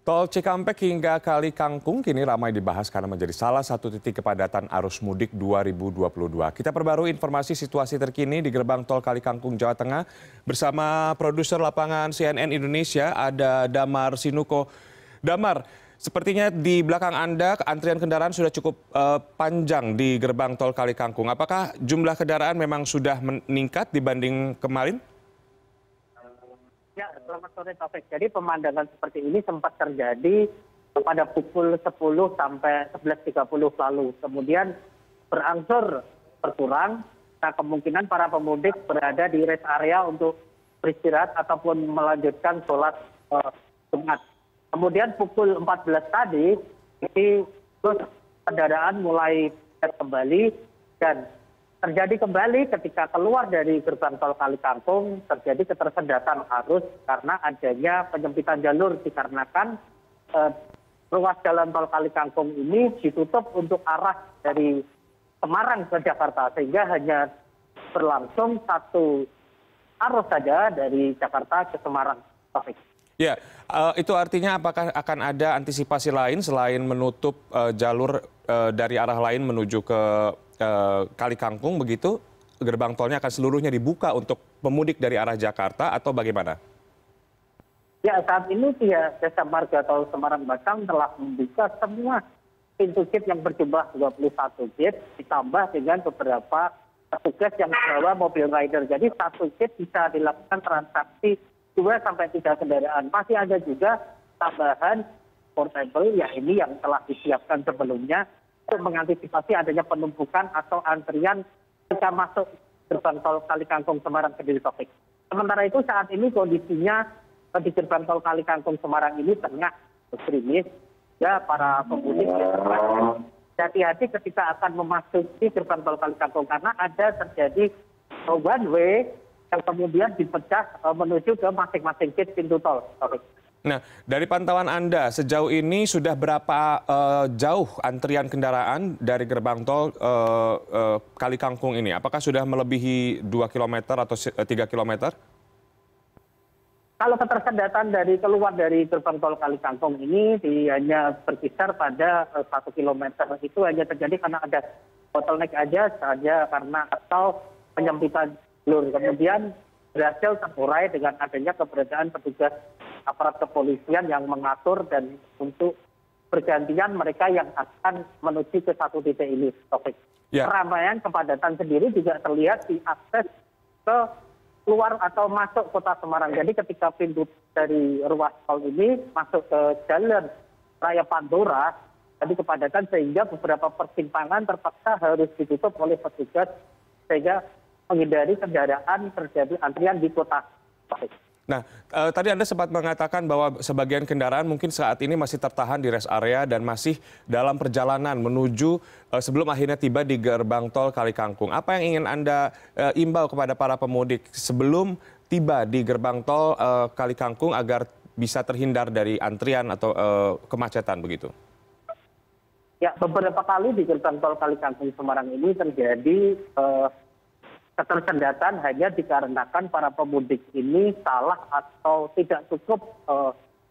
Tol Cikampek hingga Kali Kangkung kini ramai dibahas karena menjadi salah satu titik kepadatan arus mudik 2022. Kita perbarui informasi situasi terkini di gerbang tol Kali Kangkung, Jawa Tengah bersama produser lapangan CNN Indonesia, ada Damar Sinuko. Damar, sepertinya di belakang Anda antrian kendaraan sudah cukup panjang di gerbang tol Kali Kangkung. Apakah jumlah kendaraan memang sudah meningkat dibanding kemarin? Ya, selamat sore Taufik. Jadi pemandangan seperti ini sempat terjadi pada pukul 10 sampai 11.30 lalu. Kemudian berangsur berkurang. Nah, kemungkinan para pemudik berada di rest area untuk beristirahat ataupun melanjutkan sholat Jumat. Kemudian pukul 14 tadi, ini kendaraan mulai kembali dan terjadi kembali ketika keluar dari gerbang tol Kali Kangkung, terjadi ketersendatan arus karena adanya penyempitan jalur dikarenakan ruas jalan tol Kali Kangkung ini ditutup untuk arah dari Semarang ke Jakarta, sehingga hanya berlangsung satu arus saja dari Jakarta ke Semarang. Ya, itu artinya apakah akan ada antisipasi lain selain menutup jalur dari arah lain menuju ke Kali Kangkung, begitu gerbang tolnya akan seluruhnya dibuka untuk pemudik dari arah Jakarta atau bagaimana? Ya, saat ini pihak Jasa Marga Tol Semarang Batang telah membuka semua pintu gate yang berjumlah 21 gate, ditambah dengan beberapa petugas yang membawa mobil rider. Jadi satu gate bisa dilakukan transaksi 2 sampai 3 kendaraan. Masih ada juga tambahan portable, ya ini yang telah disiapkan sebelumnya untuk mengantisipasi adanya penumpukan atau antrian ketika masuk gerbang tol Kali Kangkung Semarang Kediri Topik. Sementara itu saat ini kondisinya di gerbang tol Kali Kangkung Semarang ini tengah ekstremis. Ya, para pemudik hati-hati ketika akan memasuki gerbang tol Kali Kangkung karena ada terjadi one way yang kemudian dipecah menuju ke masing-masing gate pintu tol. Nah, dari pantauan Anda, sejauh ini sudah berapa jauh antrian kendaraan dari gerbang tol Kali Kangkung ini? Apakah sudah melebihi 2 km atau 3 km? Kalau ketersendatan dari keluar dari gerbang tol Kali Kangkung ini hanya berkisar pada 1 km. Itu hanya terjadi karena ada bottleneck aja saja karena atau penyempitan jalur. Kemudian berhasil terurai dengan adanya keberadaan petugas aparat kepolisian yang mengatur dan untuk bergantian mereka yang akan menuju ke satu titik ini. Ya. Keramaian kepadatan sendiri juga terlihat di akses ke keluar atau masuk kota Semarang. Jadi ketika pintu dari ruas tol ini masuk ke jalan Raya Pantura, jadi kepadatan sehingga beberapa persimpangan terpaksa harus ditutup oleh petugas sehingga menghindari kendaraan terjadi antrian di kota. Nah, tadi Anda sempat mengatakan bahwa sebagian kendaraan mungkin saat ini masih tertahan di rest area dan masih dalam perjalanan menuju sebelum akhirnya tiba di gerbang tol Kali Kangkung. Apa yang ingin Anda imbau kepada para pemudik sebelum tiba di gerbang tol Kali Kangkung agar bisa terhindar dari antrian atau kemacetan begitu? Ya, beberapa kali di gerbang tol Kali Kangkung Semarang ini terjadi ketersendatan hanya dikarenakan para pemudik ini salah atau tidak cukup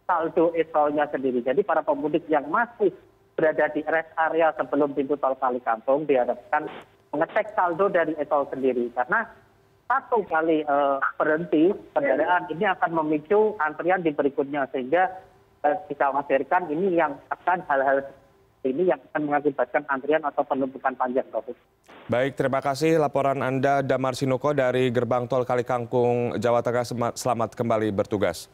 saldo e-tolnya sendiri. Jadi para pemudik yang masih berada di rest area sebelum pintu tol Kali Kangkung diharapkan mengecek saldo dari e-tol sendiri. Karena satu kali berhenti kendaraan ini akan memicu antrian di berikutnya. Sehingga dikhawatirkan ini yang akan hal-hal ini yang akan mengakibatkan antrian atau penumpukan panjang. Baik, terima kasih laporan Anda Damar Sinuko dari gerbang tol Kali Kangkung, Jawa Tengah. Selamat kembali bertugas.